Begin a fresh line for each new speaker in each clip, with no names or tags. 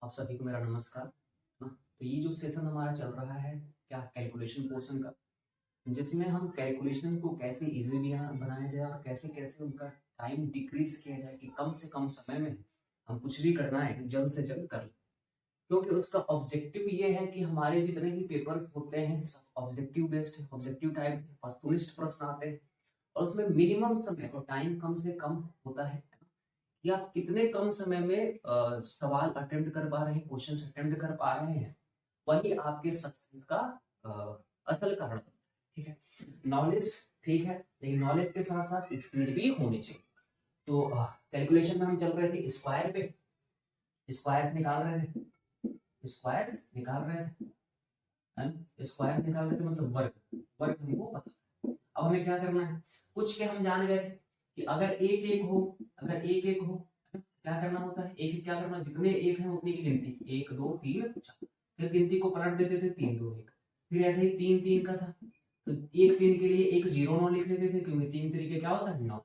आप सभी को मेरा नमस्कार। तो ये जो सेशन हमारा चल रहा है क्या कैलकुलेशन पोर्शन का, जिसमें हम कैलकुलेशन को कैसे इजीली बनाया जाए और कैसे कैसे उनका टाइम डिक्रीज किया जाए कि कम से कम समय में हम कुछ भी करना है जल्द से जल्द कर लें। क्योंकि उसका ऑब्जेक्टिव ये है कि हमारे जितने भी पेपर्स होते हैं सब ऑब्जेक्टिव बेस्ड है, ऑब्जेक्टिव टाइप से वस्तुनिष्ठ प्रश्न आते हैं और उसमें मिनिमम समय और टाइम कम से कम होता है कि आप कितने कम समय में सवाल अटेम्प्ट कर पा रहे हैं, क्वेश्चन अटेम्प्ट कर पा रहे हैं, वही आपके सक्सेस का असल कारण। ठीक है, नॉलेज ठीक है, लेकिन नॉलेज के साथ साथ स्पीड भी होनी चाहिए। तो कैलकुलेशन में हम चल रहे थे स्क्वायर पे, स्क्वायर्स निकाल रहे थे, स्क्वायर्स निकाल रहे थे, स्क्वायर्स निकाल रहे थे मतलब वर्ग, वर्ग हमको पता। अब हमें क्या करना है, कुछ के हम जान गए थे कि अगर एक एक हो, अगर एक एक हो क्या करना होता है, एक एक क्या करना, जितने एक हैं उतने की गिनती, एक दो तीन चार, फिर गिनती को पलट देते थे तीन दो एक, फिर ऐसे ही तीन तीन का था तो एक तीन के लिए एक जीरो नौ लिख लेते थे क्योंकि तीन तरीके क्या होता है नौ,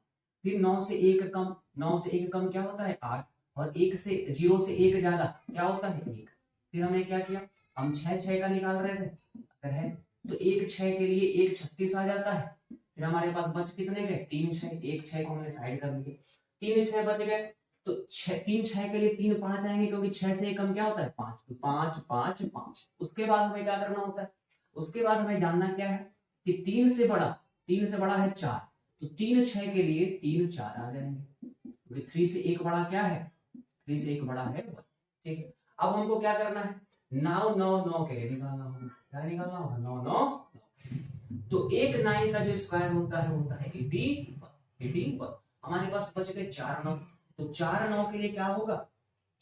फिर नौ से एक कम, नौ से एक कम क्या होता है आठ, और एक से जीरो से एक ज्यादा क्या होता है एक। फिर हमने क्या किया, हम छह छह का निकाल रहे थे, अगर है तो एक छह के लिए एक 36 आ जाता है, फिर हमारे पास बच कितने गए तीन छह, एक छह को हमने साइड कर दिया, तीन छह बच गए तो तीन छह के लिए तीन पांच आएंगे क्योंकि छह से एक कम क्या होता है पांच, तो पांच पांच पांच। उसके बाद हमें क्या करना होता है, उसके बाद हमें जानना क्या है कि तीन से बड़ा, तीन से बड़ा है चार, तो तीन छह के लिए तीन चार आ जाएंगे क्योंकि थ्री से एक बड़ा क्या है, थ्री से एक बड़ा है वन। ठीक है, अब हमको क्या करना है, नौ नौ नौ के लिए निकालना होगा, क्या निकालना होगा नौ नौ। तो एक नाइन का जो स्क्वायर होता है 81। हमारे पास बच गए चार नौ, तो चार नौ के लिए क्या होगा,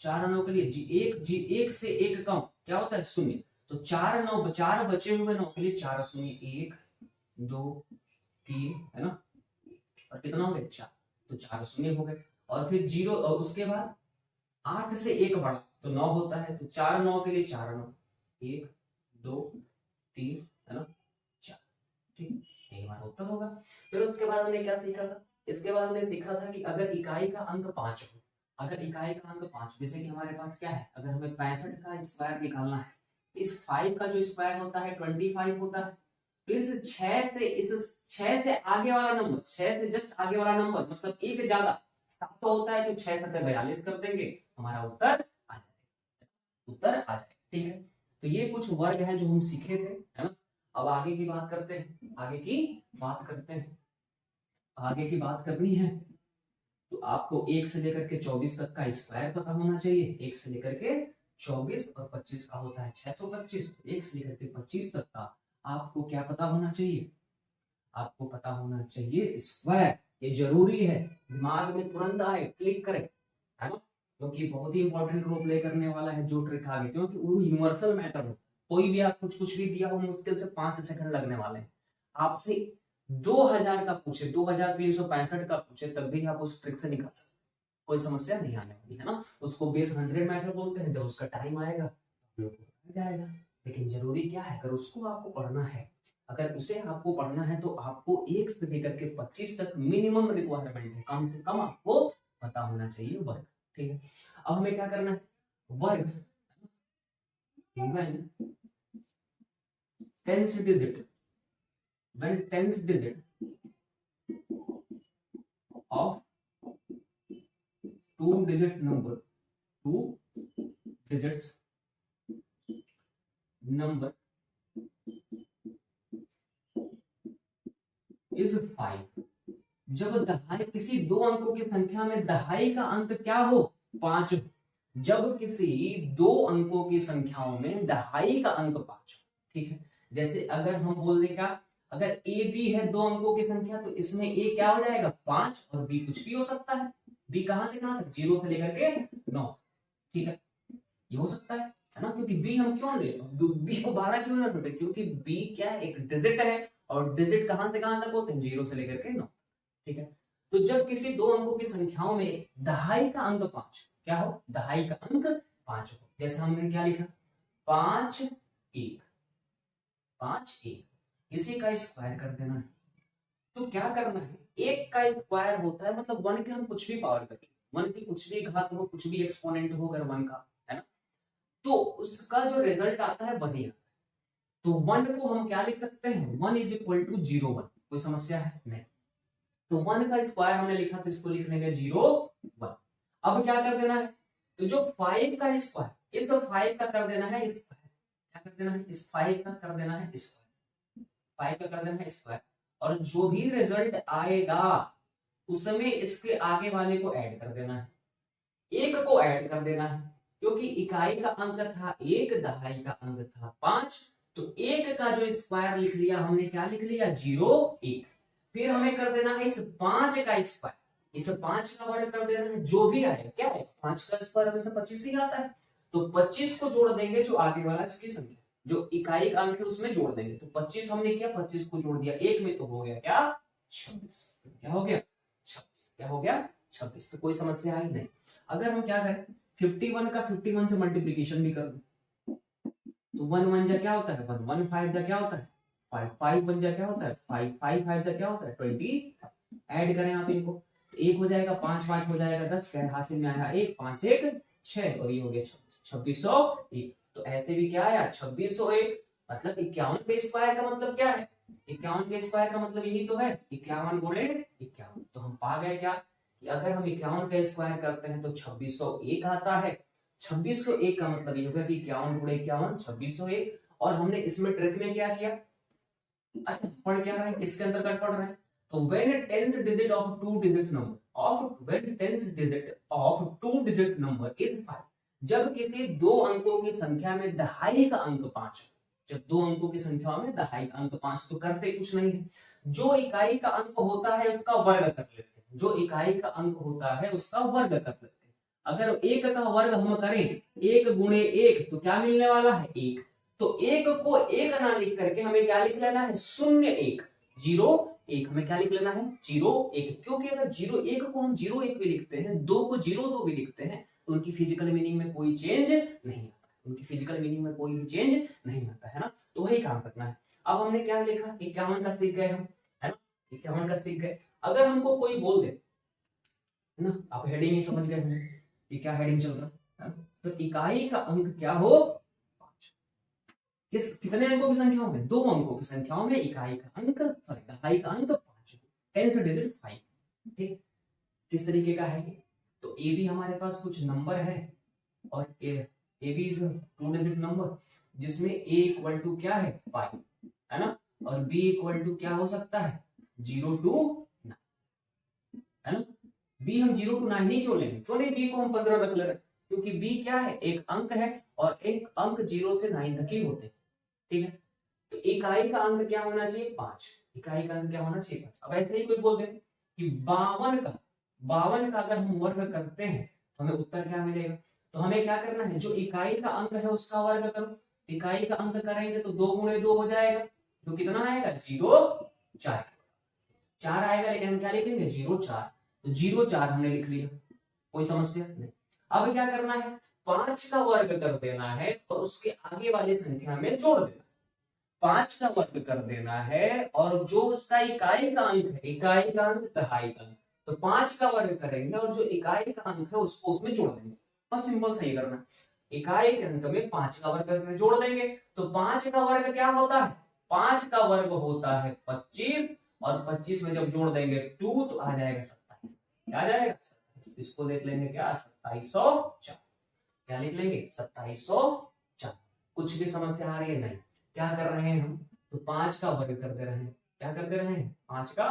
चार नौ के लिए जी एक से एक कम क्या होता है शून्य, तो चार नौ चार बचे हुए नौ के लिए चार शून्य, एक दो तीन है ना, और कितना हो गया चार, तो चार शून्य हो गए। और फिर जीरो, उसके बाद आठ से एक बड़ा तो नौ होता है, तो चार नौ के लिए चार नौ, एक दो तीन है ना चार। ठीक, यही हमारा उत्तर होगा। फिर उसके बाद हमने क्या सीखा था, इसके बाद हमने सीखा था कि अगर इकाई का अंक 5 हो, अगर इकाई का अंक 5, जैसे कि हमारे पास क्या है, अगर हमें 65 का स्क्वायर निकालना है, इस 5 का जो स्क्वायर होता है 25 होता है, फिर से 6 से इस 6 से आगे वाला नंबर, 6 से जस्ट आगे वाला नंबर मतलब एक ज्यादा 7 होता है, तो 6 से 42 कर देंगे, हमारा उत्तर आ जाएगा, उत्तर आ जाएगा। ठीक है, तो ये कुछ वर्ग है जो हम सीखे थे, है ना। अब आगे की बात करते हैं, आगे की बात करते हैं, आगे की बात करनी है तो आपको 1 से लेकर के 24 तक का स्क्वायर पता होना चाहिए, 1 से लेकर के 24 और 25 का होता है 625, 1 से लेकर के 25 तक का आपको क्या पता होना चाहिए, आपको पता होना चाहिए स्क्वायर। ये जरूरी है, दिमाग में तुरंत आए, क्लिक करे, है ना, क्योंकि बहुत ही इंपॉर्टेंट रोल प्ले करने वाला है जो ट्रिक आगे, क्योंकि वो यूनिवर्सल मैटर है। कोई भी आप कुछ भी दिया हो, मुश्किल से 5 सेकंड लगने वाले हैं, आपसे 2000 का पूछे, 2365 का पूछे, तब भी आप उस ट्रिक से निकल सकते, कोई समस्या नहीं आने वाली है ना। उसको बेस 100 मैटर बोलते हैं, जब उसका टाइम आएगा जाएगा। लेकिन जरूरी क्या है, अगर उसको आपको पढ़ना है, अगर उसे आपको पढ़ना है तो आपको 1 से लेकर के 25 तक मिनिमम रिक्वायरमेंट है, कम से कम आपको पता होना चाहिए वर्ग। ठीक है, अब हमें क्या करना है, वर्ग when tens digit, when tens digit of two digit number, two digits number is 5, जब दहाई किसी दो अंकों की संख्या में दहाई का अंक क्या हो 5, जब किसी दो अंकों की संख्याओं में दहाई का अंक 5 हो। ठीक है, जैसे अगर हम बोल देगा, अगर ए बी है दो अंकों की संख्या, तो इसमें ए क्या हो जाएगा 5 और बी कुछ भी हो सकता है, बी कहां से कहां तक 0 से लेकर के 9। ठीक है, ये हो सकता है ना, क्योंकि बी हम क्यों ले, बी को 12 क्यों ना सकते, क्योंकि बी क्या है एक डिजिट है, और डिजिट कहां से कहां तक होते हैं 0 से लेकर के 9। ठीक है, तो जब किसी दो अंकों की संख्याओं में दहाई का अंक 5 क्या हो, दहाई का अंक 5 हो, जैसे हमने क्या लिखा 5 1, 5 1, इसी का स्क्वायर कर देना है। तो क्या करना है, एक का स्क्वायर होता है मतलब वन के हम कुछ भी पावर करें, वन की कुछ भी घात हो, कुछ भी एक्सपोनेंट हो अगर वन का, है ना, तो उसका जो रिजल्ट आता है 1 ही आता है। तो 1 को हम क्या लिख सकते हैं, 1 इज इक्वल टू 0 1। कोई समस्या है नहीं। तो 1 का स्क्वायर हमने लिखा तो इसको लिख लेंगे 0 1। अब क्या कर देना है, तो जो 5 का स्क्वायर, इस 5 का कर देना है स्क्वायर, क्या कर देना है, इस 5 का कर देना है स्क्वायर, 5 का कर देना है स्क्वायर, और जो भी रिजल्ट आएगा उसमें इसके आगे वाले को ऐड कर देना है, एक को ऐड कर देना है, क्योंकि इकाई का अंक था 1, दहाई का अंक था 5, तो 1 का जो स्क्वायर लिख लिया हमने, क्या लिख लिया 0 1। फिर हमें कर देना है इस 5 का स्क्वायर, इस 5 का वर्ग कर देना है, जो भी आएगा क्या है 5 का स्क्वायर हमेशा 25 ही आता है, तो 25 को जोड़ देंगे जो आगे वाला इसकी संख्या, जो इकाई का अंक है उसमें जोड़ देंगे, तो 25 हमने किया 25 को जोड़ दिया 1 में, तो हो गया क्या 26। क्या हो गया 26, क्या हो गया 26। तो कोई समस्या आई नहीं। अगर हम क्या करें 51 का 51 से मल्टीप्लीकेशन भी कर दें, तो 1 1 जा क्या होता है 1 1 5 जा क्या होता है 5 5 1 जा क्या होता है 5 5 5 जा क्या होता है 20। ऐड करें आप इनको, तो 1 हो जाएगा 5 5 हो जाएगा 10, क्या हासिल में आया 1 5 1 6, और ये हो गया 2601। तो ऐसे भी क्या आया 2601, मतलब 51 के स्क्वायर का मतलब क्या है, 51 के स्क्वायर का मतलब यही तो है 51 गुणे 51। तो हम पा गए क्या कि अगर हम 51 का स्क्वायर करते हैं तो 2601 आता है। 2601 का मतलब ये होगा कि 51 गुणे 51 2601। और हमने इसमें ट्रिक में क्या किया, अच्छा पढ़ क्या रहे हैं, किसके अंतर्गत पढ़ रहे हैं, तो when tens digit of two digits number of when tens digit of two digit number is 5, जब किसी दो अंकों की संख्या में दहाई का अंक 5, जब दो अंकों की संख्या में दहाई का अंक 5, तो करते कुछ नहीं है, जो इकाई का अंक होता है उसका वर्ग कर लेते हैं, जो इकाई का अंक होता है उसका वर्ग कर लेते हैं। अगर 1 का वर्ग हम करें 1 गुणे 1 तो क्या मिलने वाला है 1, तो 1 को 1 ना लिख करके हमें क्या लिख लेना है 0 1 0 1, हमें क्या लिख लेना है 0 1, क्योंकि अगर 0 1 को हम 0 1 भी लिखते हैं, 2 को 0 2 भी लिखते हैं, तो उनकी फिजिकल मीनिंग में कोई चेंज नहीं आता, उनकी फिजिकल मीनिंग में कोई भी चेंज नहीं आता है ना। तो वही काम करना है। अब हमने क्या लिखा 51 का सीख गए हम, है ना, 51 का सीख गए। अगर हमको कोई बोल दे ना, आप हेडिंग ही समझ गए होंगे कि क्या हेडिंग चल रहा है, तो इकाई का अंक क्या हो 5, कितने अंकों की संख्याओं में, दो अंकों की संख्याओं में इकाई का अंक सॉरी दहाई का अंक 5, टेंस डिजिट 5। ठीक, किस तरीके का है, तो ए भी हमारे पास कुछ नंबर है, और ए भी इज 2 डिजिट नंबर, जिसमें ए इक्वल टू क्या है 5, है ना, और बी इक्वल टू क्या हो सकता है 0 to 9, है ना। बी हम 0 to 9 नहीं क्यों लेंगे, क्यों नहीं, बी को हम 15 रख ले रहे, क्योंकि बी क्या है एक अंक है, और एक अंक 0 से 9 तक ही होते हैं। ठीक है, तो इकाई का अंक क्या होना चाहिए 5, इकाई का अंक क्या होना चाहिए 5। अब ऐसे ही कोई बोल दे कि 52 का अगर हम वर्ग करते हैं तो हमें उत्तर क्या मिलेगा, तो हमें क्या करना है, जो इकाई का अंक है उसका वर्ग करो, इकाई का अंक करेंगे तो 2 गुणे 2 हो जाएगा, जो कितना आएगा 0 4 4 आएगा, लेकिन हम क्या लिखेंगे 0 4, तो 0 4 हमने लिख लिया, कोई समस्या नहीं। अब क्या करना है 5 का वर्ग कर देना है और उसके आगे वाली संख्या में जोड़ देना, 5 का वर्ग कर देना है और जो उसका इकाई का अंक है, इकाई का अंक दहाई का अंक, तो 5 का वर्ग करेंगे और जो इकाई का अंक है उसको उसमें जोड़ देंगे, बस सिंपल सही करना, इकाई के अंक में 5 का वर्ग करके जोड़ देंगे, तो 5 का वर्ग क्या होता है 5 का वर्ग होता है 25, और 25 में जब जोड़ देंगे 2 तो आ जाएगा 27, क्या आ जाएगा 27, इसको देख लेंगे क्या 2704, क्या लिख लेंगे 2704। कुछ भी समस्या आ रही है नहीं, क्या कर रहे हैं हम, तो 5 का वर्ग कर दे रहे हैं, क्या कर दे रहे हैं 5 का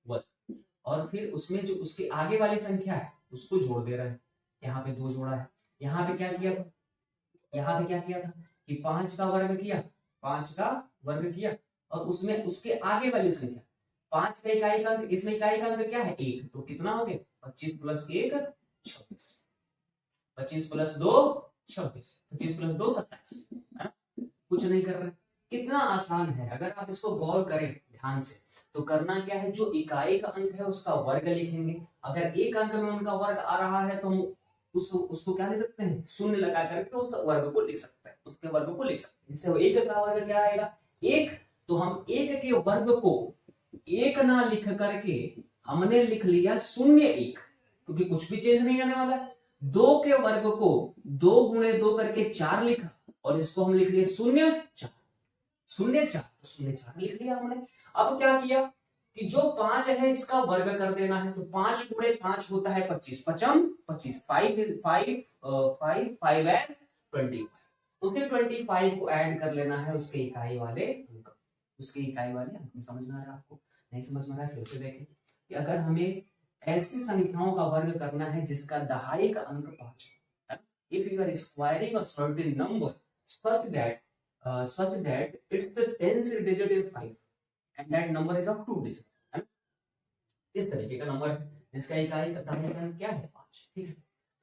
वर्ग, और फिर उसमें जो उसके आगे वाली संख्या है उसको जोड़ दे रहे हैं, यहाँ पे 2 जोड़ा है, यहाँ पे क्या किया था, यहाँ पे क्या किया था कि 5 का वर्ग किया, 5 का वर्ग किया, और उसमें उसके आगे वाली संख्या 5 का इकाई का अंक, इसमें इकाई का अंक क्या है 1, तो कितना हो गया 25 प्लस 1 26, 25 प्लस 2 26, 25 प्लस 2 27, है ना। कुछ नहीं कर रहे, कितना आसान है, अगर आप इसको गौर करें ध्यान से तो करना क्या है, जो इकाई का अंक है उसका वर्ग लिखेंगे, अगर एक अंक में उनका वर्ग आ रहा है तो हम उसको क्या लिख सकते हैं शून्य लगा करके उस वर्ग को लिख सकते हैं, उसके वर्ग को लिख सकते हैं, जिससे एक का वर्ग क्या आएगा 1, तो हम 1 के वर्ग को 1 ना लिख करके हमने लिख लिया 0 1, क्योंकि कुछ भी चेंज नहीं आने वाला है, दो के वर्ग को 2 × 2 करके 4 लिखा और इसको हम लिख लिए 0 4 0 4, तो 0 4 लिख लिया हमने। अब क्या किया कि जो 5 है इसका वर्ग कर देना है, तो 5 × 5 होता है 25, 5 25, 5 एंड 25, उसके 25 को ऐड कर लेना है उसके इकाई वाले अंक, उसके इकाई वाले अंक में। समझ में आ रहा है आपको? नहीं समझ में आ रहा है? फिर से देखें कि अगर हमें ऐसी संख्याओं का वर्ग करना है जिसका दहाई का अंक 5 है, if you are squaring a certain number such that its the 10th digit is 5 and that number is of 2 digits, है ना? इस तरीके का नंबर है जिसका इकाई का दहाई का अंक क्या है 5, ठीक है।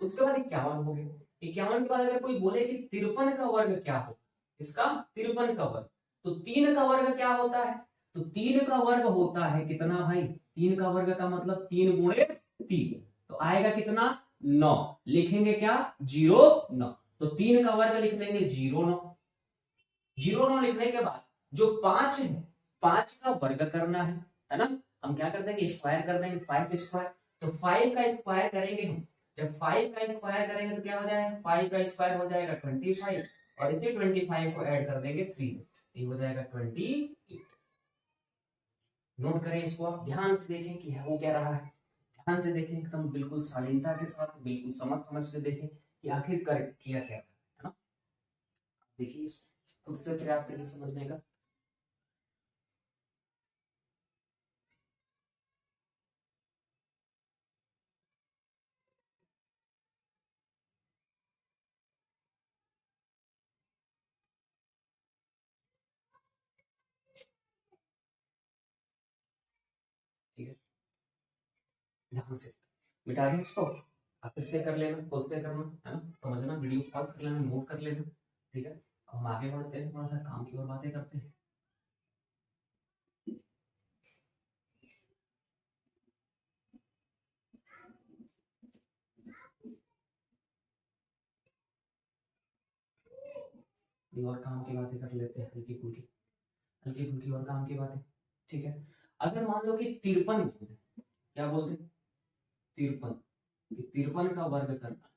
उसके बाद 51 हो गया। 51 के बाद अगर कोई बोले कि 53 का वर्ग क्या हो, इसका 53 का वर्ग, तो 3 का वर्ग क्या होता है, तो 3 का वर्ग होता है कितना भाई, 3 का वर्ग का मतलब 3 × 3, तो आएगा कितना 9, लिखेंगे क्या 0 9, तो 3 का वर्ग लिख देंगे 0 9, 0 9 लिखने के बाद जो 5 है 5 का वर्ग करना है ना, हम क्या कर देंगे स्क्वायर कर देंगे 5 स्क्वायर, तो 5 का स्क्वायर करेंगे हम, जब 5 का स्क्वायर करेंगे तो क्या हो जाएगा 5 का स्क्वायर हो जाएगा 25 और इसे 25 को ऐड कर देंगे 3, ये हो जाएगा 28। नोट करें इसको, आप ध्यान से देखें कि वो क्या रहा है, ध्यान से देखें एकदम बिल्कुल शालीनता के साथ, बिल्कुल समझ के देखें कि आखिर कर किया क्या है ना। देखिए इसको खुद से प्रयास करिए समझने का। ठीक है, ध्यान से मिटा दें इसको, आप फिर से कर लेना, खुद से करना है ना, समझना, वीडियो पॉज कर लेना, नोट कर लेना, ठीक है। अब हम आगे बढ़ते हैं, थोड़ा सा काम की ओर बातें करते हैं। और काम की बातें कर लेते हैं, हल्की फुल्की और काम की बातें, ठीक है। अगर मान लो कि 53 बोलते हैं, क्या बोलते हैं 53, 53 का वर्ग करना,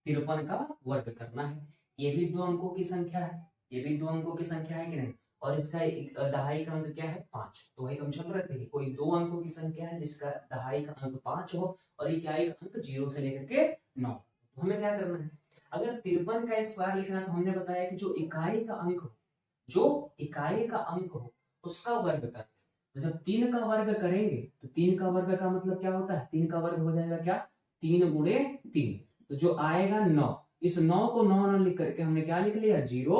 53 का वर्ग करना है, ये भी 2 अंकों की संख्या है, ये भी 2 अंकों की संख्या है कि नहीं, और इसका दहाई का अंक क्या है 5, तो वही हम चल रहे थे कि कोई 2 अंकों की संख्या है जिसका दहाई का अंक 5 हो और इकाई का अंक 0 से लेकर के 9, तो हमें क्या करना है, अगर 53 का स्क्वायर लिखना तो हमने बताया कि जो इकाई का अंक हो, जो इकाई का अंक हो उसका वर्ग कर, तो जब 3 का वर्ग करेंगे तो 3 का वर्ग का मतलब क्या होता है, 3 का वर्ग हो जाएगा क्या 3 × 3, तो जो आएगा 9, इस 9 को 9 9 लिख करके हमने क्या लिख लिया 0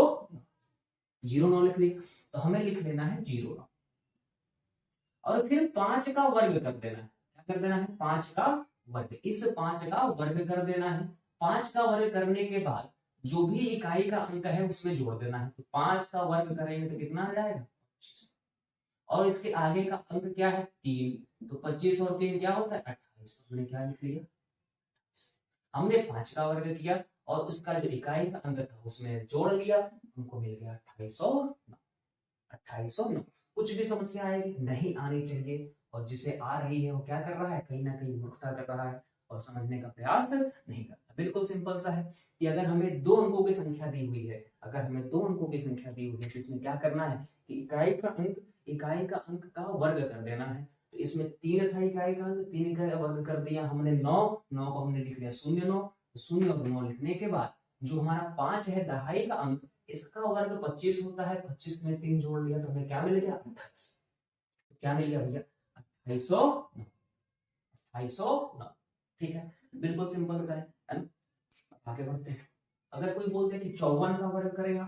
9 लिख लिया, तो हमें लिख लेना है 0 9 और फिर 5 का वर्ग कर देना है, क्या कर देना है 5 का वर्ग, इस 5 का वर्ग कर देना है, 5 का वर्ग करने के बाद जो भी इकाई का अंक है उसमें जोड़ देना है, तो 5 का वर्ग करेंगे तो कितना आ जाएगा 25, और इसके आगे का अंक क्या है 3, तो 25 और 3 क्या होता है 28, हमने क्या लिख लिया, हमने 5 का वर्ग किया और उसका जो इकाई का अंक था उसमें जोड़ लिया, हमको मिल गया 2809, 2809। कुछ भी समस्या आएगी नहीं आनी चाहिए, और जिसे आ रही है वो क्या कर रहा है, कहीं ना कहीं मूर्खता कर रहा है और समझने का प्रयास नहीं करता। बिल्कुल सिंपल सा है कि अगर हमें 2 अंकों की संख्या दी हुई है, अगर हमें 2 अंकों की संख्या दी हुई है तो इसमें क्या करना है कि इकाई का अंक का वर्ग कर देना है, तो इसमें 3 था इकाई का अंक, 3 का वर्ग कर दिया हमने 9 9 को हमने लिख लिया 0 9, 0 और 9 लिखने के बाद जो हमारा 5 है दहाई का अंक, इसका वर्ग 25 होता है, 25 में 3 जोड़ लिया तो हमें क्या मिल गया 28, क्या मिल गया भैया 2809, 2809, ठीक है। बिल्कुल सिंपल सा है ना। आगे बढ़ते हैं, अगर कोई बोलते हैं कि 54 का वर्ग करेगा,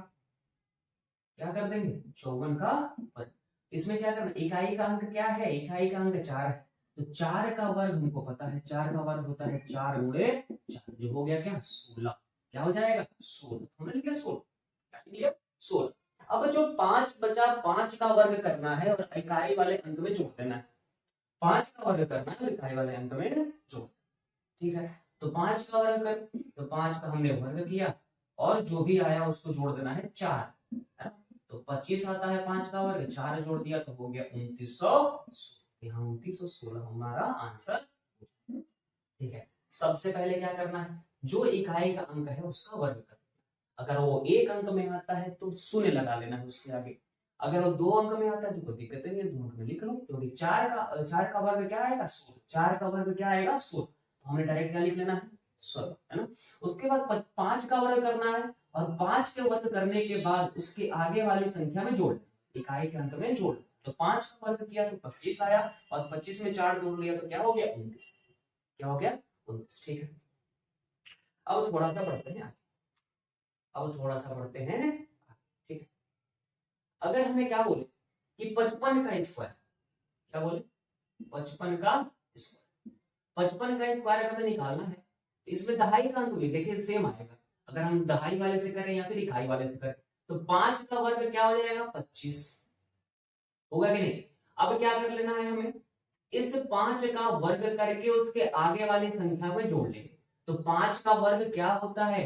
क्या कर देंगे 54 का वर्ग, इसमें क्या करना, इकाई का अंक क्या है, इकाई का अंक 4 है, तो 4 का वर्ग हमको पता है, 4 का वर्ग होता है 4 × 4, जो हो गया क्या 16, क्या हो जाएगा 16, हमने लिख लिया 16, क्या लिख लिया 16। अब जो 5 बचा, 5 का वर्ग करना है और इकाई वाले अंक में जोड़ देना है, 5 का वर्ग करना है और इकाई वाले अंक में जोड़, ठीक है। तो 5 का वर्ग कर, तो 5 का हमने वर्ग किया और जो भी आया उसको जोड़ देना है 4, है ना, तो 25 आता है 5 का वर्ग, 4 जोड़ दिया तो हो गया 2916, यहाँ 2916 हमारा आंसर, ठीक है। सबसे पहले क्या करना है, जो इकाई का अंक है उसका वर्ग कर देना। अगर वो एक अंक में आता है तो शून्य लगा लेना है उसके आगे। अगर वो 2 अंक में आता है तो कोई दिक्कत नहीं है, 2 अंक में लिख लो, क्योंकि 4 का वर्ग क्या आएगा 16, 4 का वर्ग क्या आएगा 16, तो हमें डायरेक्ट क्या लिख लेना है 16, है ना। उसके बाद 5 का वर्ग करना है, और 5 के वर्ग करने के बाद उसके आगे वाली संख्या में जोड़, इकाई के अंक में जोड़। तो 5 का वर्ग किया तो 25 आया, और 25 में 4 जोड़ लिया तो क्या हो गया 29, क्या हो गया 29, ठीक है। अब थोड़ा सा बढ़ते हैं, अब थोड़ा सा बढ़ते हैं, ठीक है। अगर हमें क्या बोले कि 55 का स्क्वायर, क्या बोले 55 का स्क्वायर, 55 का स्क्वायर अगर हमें निकालना है तो इसमें दहाई का अंक भी देखिए सेम आएगा। अगर हम दहाई वाले से करें या फिर इकाई वाले से करें तो 5 का वर्ग क्या हो जाएगा 25, होगा कि नहीं। अब क्या कर लेना है हमें, इस 5 का वर्ग करके उसके आगे वाली संख्या में जोड़ लेंगे। तो 5 का वर्ग क्या होता है,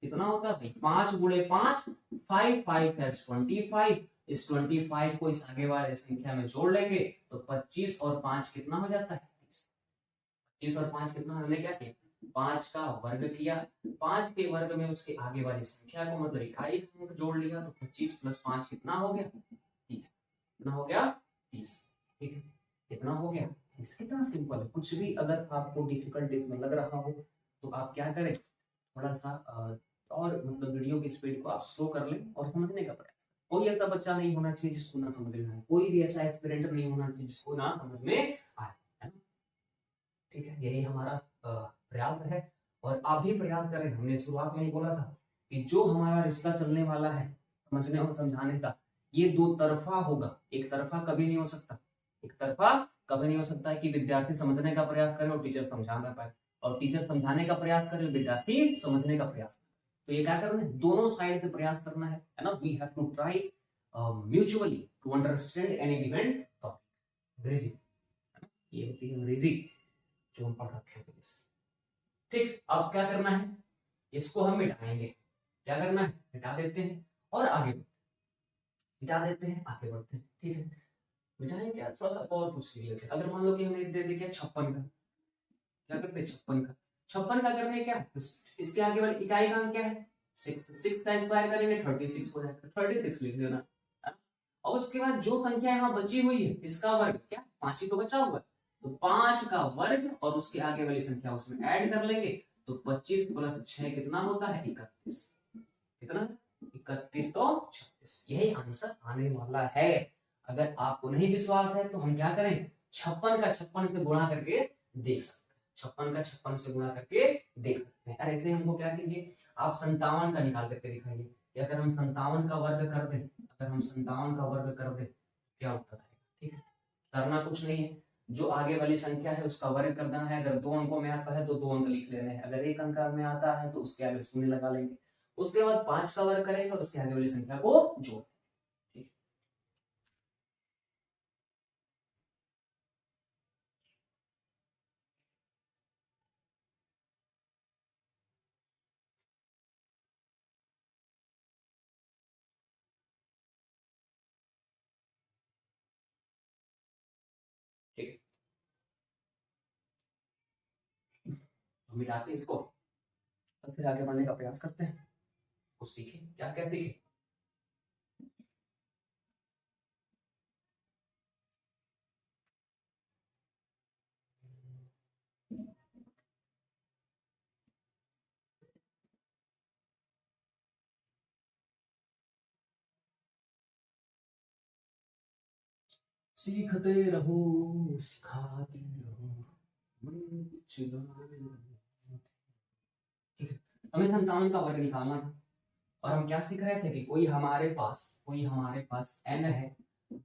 कितना होता है भाई 5 गुणे 5, 5 5 है 25, इस 25 को इस आगे वाले संख्या में जोड़ लेंगे तो 25 और 5 कितना हो जाता है 30। 25 और 5 कितना, हमने क्या किया 5 का वर्ग किया, 5 के वर्ग में उसके आगे वाली संख्या को मतलब इकाई का अंक जोड़ लिया, तो 25 प्लस 5 कितना हो गया 30, कितना हो गया 30, ठीक है। कितना हो गया 30, कितना सिंपल है। कुछ भी अगर आपको डिफिकल्ट इसमें लग रहा हो तो आप क्या करें, थोड़ा सा और मतलब वीडियो की स्पीड को आप स्लो कर लें और समझने का प्रयास। कोई ऐसा बच्चा नहीं होना चाहिए जिसको ना समझ में आए, कोई भी ऐसा एस्पिरेंट नहीं होना चाहिए जिसको ना समझ में आए, है ना। ठीक है, यही हमारा प्रयास है, और आप भी प्रयास करें। हमने शुरुआत में ही बोला था कि जो हमारा रिश्ता चलने वाला है समझने और समझाने का, ये दो तरफा होगा, एक तरफा कभी नहीं हो सकता। एक तरफा कभी नहीं हो सकता है कि विद्यार्थी समझने का प्रयास करे और टीचर समझा ना पाए, और टीचर समझाने का प्रयास करे विद्यार्थी समझने का प्रयास करे। तो ये क्या करना है, दोनों साइड से प्रयास करना है ना। We have to try mutually to understand any given topic. अंग्रेजी, ये होती है अंग्रेजी जो हम पढ़ रखे हैं। ठीक, अब क्या करना है, इसको हम मिटाएंगे। क्या करना है, मिटा देते हैं और आगे मिटा देते हैं, आगे बढ़ते हैं। ठीक है, मिटाएं क्या, थोड़ा सा और पूछ लीजिए। अगर मान लो कि हमें दे दिया 56 का, क्या करते हैं 56 का, 56 का करने क्या, इसके आगे वाली इकाई का अंक क्या है 6, 6 का स्क्वायर करेंगे 36 हो जाएगा, 36 लिख देना। और उसके बाद जो संख्या यहाँ बची हुई है इसका वर्ग, क्या 5 ही तो बचा हुआ है, तो 5 का वर्ग और उसके आगे वाली संख्या उसमें ऐड कर लेंगे, तो 25 प्लस 6 कितना होता है 31, कितना 31 तो 36, यही आंसर आने वाला है। अगर आपको नहीं विश्वास है तो हम क्या करें, 56 का 56 से गुणा करके देख सकते हैं, 56 का 56 से गुणा करके देख सकते हैं। अरे इसलिए हमको क्या कीजिए, आप 57 का निकाल करके दिखाइए, या अगर हम 57 का वर्ग कर दें, अगर हम 57 का वर्ग कर दें क्या उत्तर आएगा। ठीक है, करना कुछ नहीं है, जो आगे वाली संख्या है उसका वर्ग करना है। अगर 2 अंकों में आता है तो 2 अंक लिख लेने हैं, अगर 1 अंक में आता है तो उसके आगे शून्य लगा लेंगे। उसके बाद 5 का वर्ग करेंगे और उसके आगे वाली संख्या को जोड़। ठीक है, तो मिटाते हैं इसको और फिर आगे बढ़ने का प्रयास करते हैं। कुछ सीखे, क्या क्या सीखे, सीखते रहो सिखाते रहो मन कुछ ठीक है, हमें 57 का वर्ग निकालना था, और हम क्या सीख रहे थे कि कोई हमारे पास n है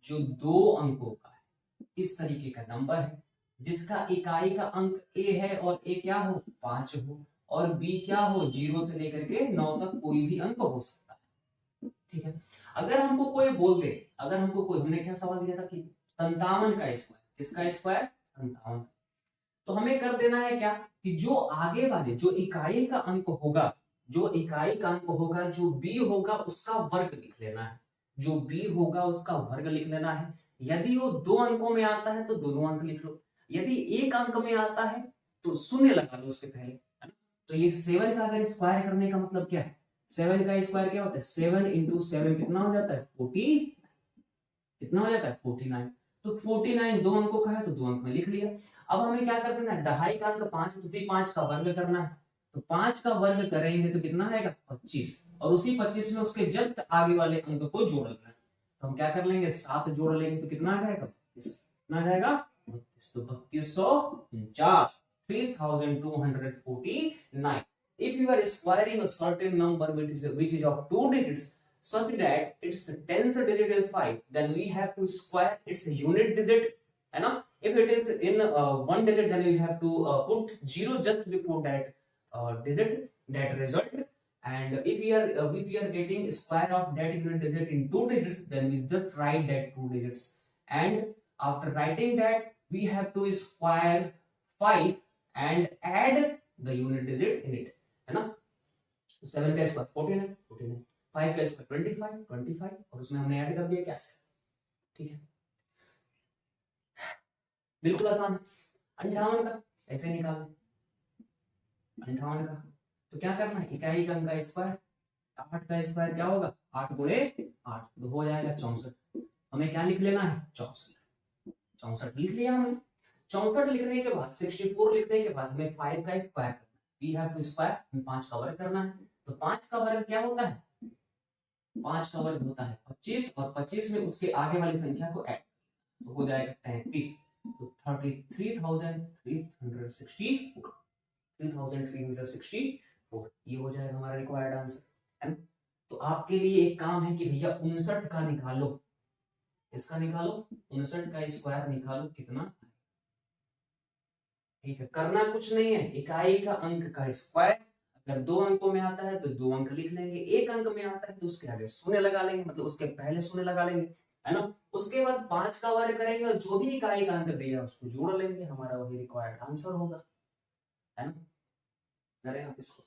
जो 2 अंकों का है, इस तरीके का नंबर है जिसका इकाई का अंक a है, और a क्या हो 5 हो, और b क्या हो 0 से लेकर के 9 तक कोई भी अंक हो सकता है। ठीक है, अगर हमको कोई बोल दे, अगर हमको कोई, हमने क्या सवाल दिया था कि 57 का स्क्वायर, किसका स्क्वायर 57, तो हमें कर देना है क्या कि जो आगे वाले जो इकाई का अंक होगा, जो इकाई का अंक होगा, जो b होगा उसका वर्ग लिख लेना है, जो b होगा उसका वर्ग लिख लेना है। यदि वो 2 अंकों में आता है तो दोनों अंक लिख लो, यदि 1 अंक में आता है तो शून्य लगा लो उसके पहले, है ना। तो ये 7 का अगर स्क्वायर करने का मतलब क्या है, 7 का स्क्वायर क्या होता है, 7 इंटू 7 कितना हो जाता है 40, कितना हो जाता है 49। तो 49 दो अंकों का है तो दो अंक में लिख लिया। अब हमें क्या करना है, दहाई का अंक 5, उसी 5 का वर्ग करना है। तो 5 का वर्ग करेंगे तो कितना आएगा 25, और उसी 25 में उसके जस्ट आगे वाले अंक को जोड़ लेना है। तो हम क्या कर लेंगे, 7 जोड़ लेंगे तो कितना आ जाएगा 32, कितना आ जाएगा 32, तो 3249, 3249। If you are squaring a certain number which is of 2 digits such that its tens digit is 5, then we have to square its unit digit, है ना। If it is in one digit, then you have to put 0 just before that digit, that result. And if we are getting square of that unit digit in 2 digits, then we just write that 2 digits. And after writing that, we have to square 5 and add the unit digit in it, है ना। 7 का square 49, 49, 5 का square 25, 25, और उसमें हमने add कर दिया कैसे, ठीक है, बिल्कुल आसान है। 58 का ऐसे निकालना, 58 का तो क्या करना है, इकाई का अंक का स्क्वायर, 8 का स्क्वायर क्या होगा 8 गुणे 8, तो हो जाएगा 64। हमें क्या लिख लेना है 64, 64 लिख लिया हमने। 64 लिखने के बाद 64 लिखने के बाद हमें 5 का स्क्वायर करना है, वी हैव टू स्क्वायर 5 का वर्ग करना है। तो 5 का वर्ग क्या होता है, 5 का वर्ग होता है 25, और 25 में उसके आगे वाली संख्या को ऐड, तो हो जाएगा 33, तो 33,364, 3364, ये हो जाएगा हमारा रिक्वायर्ड आंसर, है ना। तो आपके लिए एक काम है कि भैया 59 का निकालो, इसका निकालो 59 का स्क्वायर निकालो कितना, ठीक है। करना कुछ नहीं है, इकाई का अंक का स्क्वायर, अगर 2 अंकों में आता है तो 2 अंक लिख लेंगे, 1 अंक में आता है तो उसके आगे शून्य लगा लेंगे, मतलब उसके पहले शून्य लगा लेंगे, है ना। उसके बाद 5 का वर्ग करेंगे और जो भी इकाई का अंक दिया उसको जोड़ लेंगे, हमारा वही रिक्वायर्ड आंसर होगा, है ना। करें आप इसको,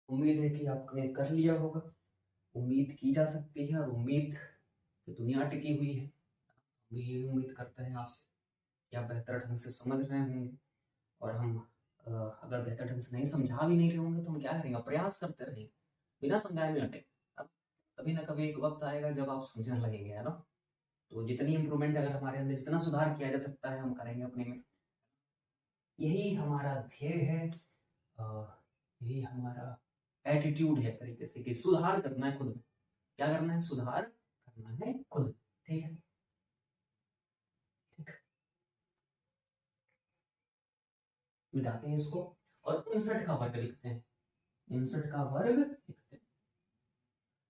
उम्मीद है कि आपने कर लिया होगा, उम्मीद की जा सकती है, और उम्मीद की दुनिया टिकी हुई है। हम ये उम्मीद करते हैं आपसे कि आप बेहतर ढंग से समझ रहे होंगे, और हम अगर बेहतर ढंग से नहीं समझा भी नहीं रहे होंगे तो हम क्या करेंगे, प्रयास करते रहेंगे, बिना समझाए नहीं हटेंगे। अब कभी ना कभी एक वक्त आएगा जब आप समझने लगेंगे, है ना। तो जितनी इम्प्रूवमेंट अगर हमारे अंदर जितना सुधार किया जा सकता है हम करेंगे अपने में, यही हमारा ध्येय है, यही हमारा एटीट्यूड है तरीके से, कि सुधार करना है खुद में। क्या करना है, सुधार करना है खुद, ठीक है। मिटाते हैं इसको और 59 का वर्ग लिखते हैं, 59 का वर्ग लिखते हैं।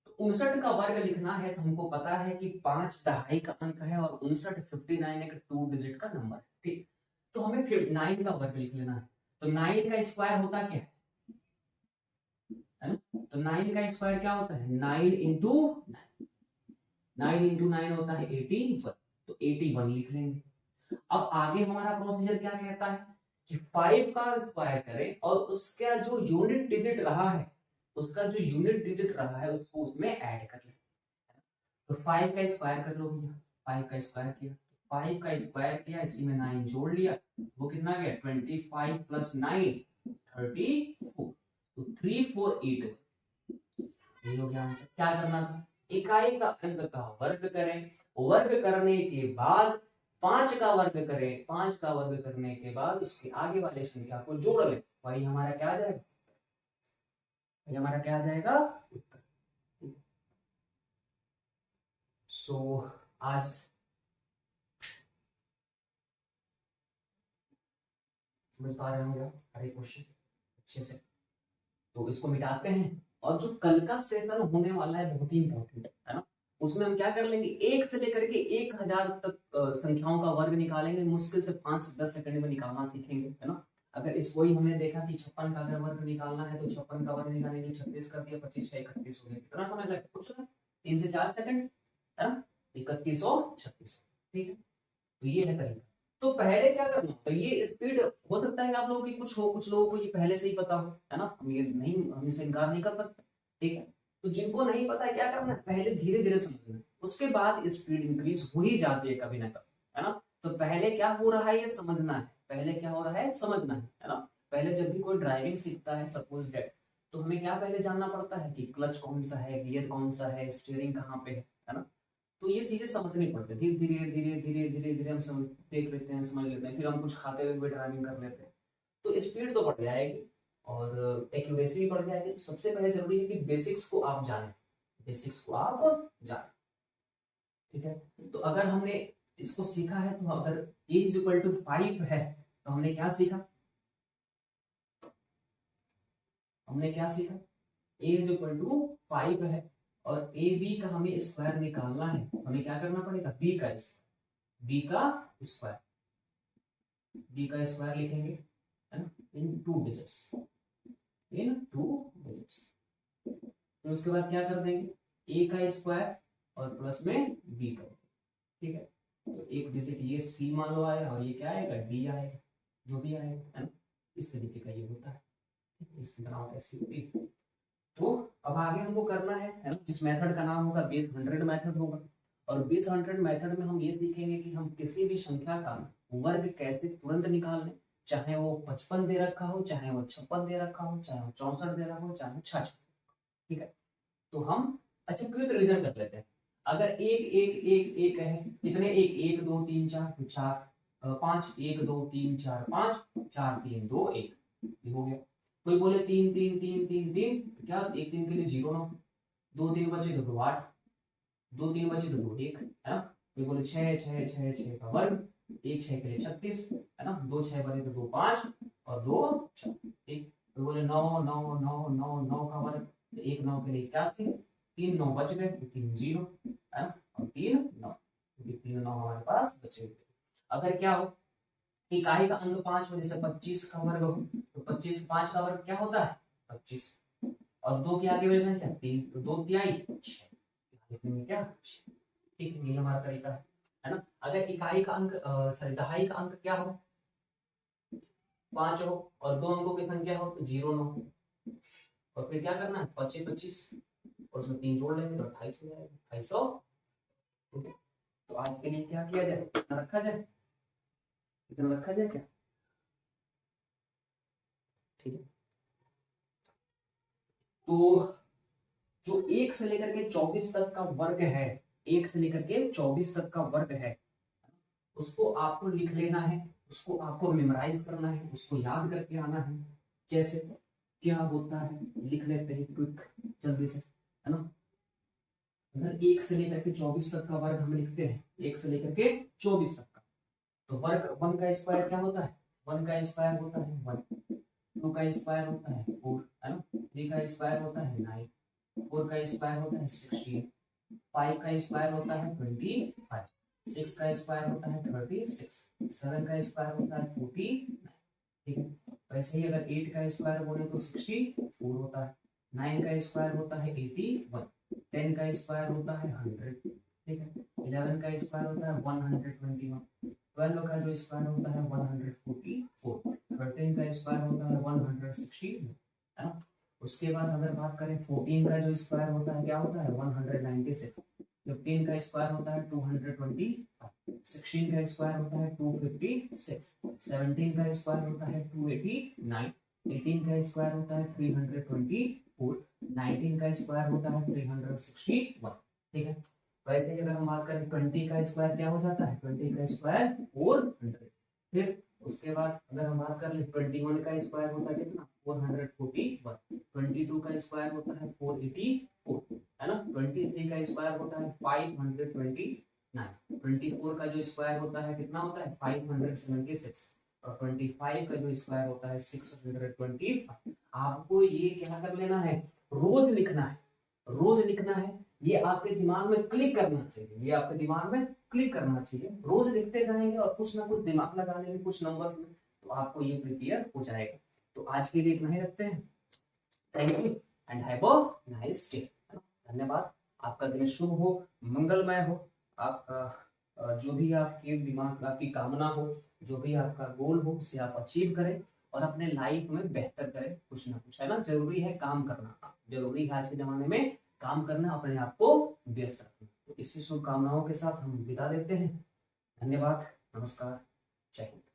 तो 59 का वर्ग लिखना है तो हमको पता है कि 5 दहाई का अंक है और 59 59 एक 2 डिजिट का नंबर है, ठीक। तो हमें फिर 9 का वर्ग लिख लेना है। तो 9 का स्क्वायर होता क्या है ना, तो 9 का स्क्वायर क्या होता है 9 इंटू 9 इंटू 9 होता है 81, तो 81 लिख लेंगे। अब आगे हमारा प्रोसीजर क्या कहता है कि 5 का स्क्वायर करें और उसका जो यूनिट डिजिट रहा है, उसका जो यूनिट डिजिट रहा है उसको उसमें ऐड कर लें। तो 5 का स्क्वायर कर लो भैया, 5 का स्क्वायर किया, 5 का स्क्वायर किया, इसी में 9 जोड़ लिया, वो कितना गया 25 प्लस 9 34, तो 348, यही हो गया आंसर। क्या करना था, इकाई का अंक का वर्ग करें, वर्ग करने के बाद 5 का वर्ग करें, 5 का वर्ग करने के बाद उसके आगे वाले संख्या को जोड़ लें, वही हमारा क्या आ जाएगा, वही हमारा क्या आ जाएगा उत्तर। सो आज समझ पा रहे होंगे हर एक क्वेश्चन अच्छे से, तो इसको मिटाते हैं। और जो कल का सेशन होने वाला है बहुत ही इंपॉर्टेंट है ना, उसमें हम क्या कर लेंगे, 1 से लेकर के 1000 तक संख्याओं का वर्ग निकालेंगे, मुश्किल से 5 से 10 सेकंड में निकालना सीखेंगे, है ना। अगर इस वही हमने देखा कि 56 का अगर वर्ग निकालना है तो 56 का वर्ग निकालेंगे, 36 कर दिया, 25 6 31 हो गया, कितना समय लगेगा, कुछ 3 से 4 सेकंड, है ना, 3100 36, ठीक है। तो ये है तरीका। तो पहले क्या करना, तो ये स्पीड हो सकता है आप लोगों की कुछ हो, कुछ लोगों को ये पहले से ही पता हो, है ना, हम ये नहीं, हम इसे इनकार नहीं कर सकते, ठीक है। तो जिनको नहीं पता है क्या करना है, पहले धीरे धीरे समझना है, उसके बाद स्पीड इंक्रीज हो ही जाती है कभी ना कभी, है ना। तो पहले क्या हो रहा है ये समझना है, पहले क्या हो रहा है समझना है ना। पहले जब भी कोई ड्राइविंग सीखता है सपोज डेट, तो हमें क्या पहले जानना पड़ता है कि क्लच कौन सा है, गियर कौन सा है, स्टीयरिंग कहाँ पे है ना। तो ये चीजें समझनी पड़ती है, धीरे धीरे धीरे धीरे धीरे धीरे हम समझ देख लेते हैं, समझ लेते हैं, फिर हम कुछ खाते हुए ड्राइविंग कर लेते हैं, तो स्पीड तो बढ़ जाएगी और एक्यूरेसी भी बढ़ जाएगी। तो सबसे पहले जरूरी है कि बेसिक्स को आप जानें, बेसिक्स को आप जानें, ठीक है। तो अगर हमने इसको सीखा है, तो अगर a इज इक्वल टू 5 है, तो हमने क्या सीखा, हमने क्या सीखा, a इज इक्वल टू 5 है और ए बी का हमें स्क्वायर निकालना है, हमें क्या करना पड़ेगा, b का स्क्वायर, b का स्क्वायर, b का स्क्वायर लिखेंगे, है ना, इन 2 डिजिट्स, इन 2 डिजिट्स। तो उसके बाद क्या कर देंगे, a का स्क्वायर और प्लस में b का, ठीक है। तो एक डिजिट ये c मान लो आया और ये क्या आएगा, d आएगा, जो भी आएगा, है ना। इस तरीके का ये होता है, इसकी बनाओ ऐसी होती है। तो अब आगे हमको करना है ना, इस मेथड का नाम होगा बेस 100 मेथड होगा। और बेस 100 मेथड में हम ये सीखेंगे कि हम किसी भी संख्या का वर्ग कैसे तुरंत निकाल लें, चाहे वो 55 दे रखा हो, चाहे वो 56 दे रखा हो, चाहे वो 64 दे रखा हो, चाहे वो 66, ठीक है। तो हम अच्छा क्विक रिवीजन कर लेते हैं। अगर एक एक एक एक है, कितने एक, 1 2 3 4 4 5, 1 2 3 4 5 4 3 2 1, ये हो गया। कोई बोले 3 3 3 3 3, क्या एक 3 के लिए 0 9, 2 3 बचे तो 2 8, 2 3 बचे तो 2 1, है ना। कोई बोले 6 6 6 6 का वर्ग, 1 6 के लिए 36, है ना, 2 6 बने तो 2 5 और 2 6, ठीक। कोई बोले 9 9 9 9 9 का वर्ग, 1 9 के लिए 81, 3 9 बच गए तो 3 0, है ना, और 3 9, क्योंकि 3 9 हमारे पास बचे हुए। अगर क्या हो, इकाई का अंक 5 हो, जैसे 25 का वर्ग हो, तो 25 5 का वर्ग क्या होता है 25, और 2 के आगे वाली संख्या 3, तो 2 तिहाई 6, लिखने में क्या 6, ठीक है। ये हमारा तरीका है ना। अगर इकाई का अंक सॉरी दहाई का अंक क्या हो, 5 हो और 2 अंकों की संख्या हो तो 0 9, और फिर क्या करना है 25 25 और उसमें 3 जोड़ लेंगे तो 28 हो जाएगा, 2800, ठीक है। तो आज के लिए क्या किया जाए, इतना रखा जाए, इतना रखा जाए क्या, ठीक है। तो जो 1 से लेकर के 24 तक का वर्ग है, 1 से लेकर के 24 तक का वर्ग है, उसको आपको लिख लेना है, उसको आपको मेमोराइज करना है, उसको याद करके आना है। जैसे क्या होता है, लिख लेते हैं क्विक जल्दी से, है ना। अगर 1 से लेकर के 24 तक का वर्ग हम लिखते हैं, 1 से लेकर के 24 तक का, तो वर्ग 1 का स्क्वायर क्या होता है, 1 का स्क्वायर होता है 1, 2 का स्क्वायर होता है 4, है ना, 3 का स्क्वायर होता है 9, 4 का स्क्वायर होता है 16, 5 का स्क्वायर होता है 25, 6 का स्क्वायर होता है 36, 7 का स्क्वायर होता है 49, ठीक है। वैसे ही अगर 8 का स्क्वायर बोले तो 64 होता है, 9 का स्क्वायर होता है 81, 10 का स्क्वायर होता है 100, ठीक है। 11 का स्क्वायर होता है 121, 12 का जो स्क्वायर होता है 144, 13 का स्क्वायर होता है 160, है ना। उसके बाद अगर बात करें 14 का जो स्क्वायर होता है क्या होता है 196, 15 का स्क्वायर होता है 225, 16 का स्क्वायर होता है 256, 17 का स्क्वायर होता है 289, 18 का स्क्वायर होता है 324, 19 का स्क्वायर होता है 361, ठीक है। वैसे ही अगर हम बात करें 20 का स्क्वायर क्या हो जाता है, 20 का स्क्वायर 400, फिर उसके बाद अगर हम बात कर ले 21 का स्क्वायर होता है कितना 441, 22 का स्क्वायर होता है 484, है ना, 23 का स्क्वायर होता है 529, 24 का जो स्क्वायर होता है कितना होता है 576, और 25 का जो स्क्वायर होता है 625। आपको ये क्या कर लेना है, रोज लिखना है, रोज लिखना है। ये आपके दिमाग में क्लिक करना चाहिए, ये आपके दिमाग में क्लिक करना चाहिए। रोज लिखते जाएंगे और कुछ ना कुछ दिमाग लगा लेंगे कुछ नंबर्स में, तो आपको ये प्रिपेयर हो जाएगा। तो आज के लिए इतना ही रखते हैं। Thank you and have a nice day. धन्यवाद। आपका दिन शुभ हो, मंगलमय हो। आपका जो भी आपके दिमाग आपकी कामना हो, जो भी आपका गोल हो, उसे आप अचीव करें और अपने लाइफ में बेहतर करें कुछ ना कुछ, है ना। जरूरी है काम करना, जरूरी है आज के जमाने में काम करना, अपने आप को व्यस्त रखना। तो इसी शुभकामनाओं के साथ हम विदा लेते हैं। धन्यवाद, नमस्कार, जय हिंद।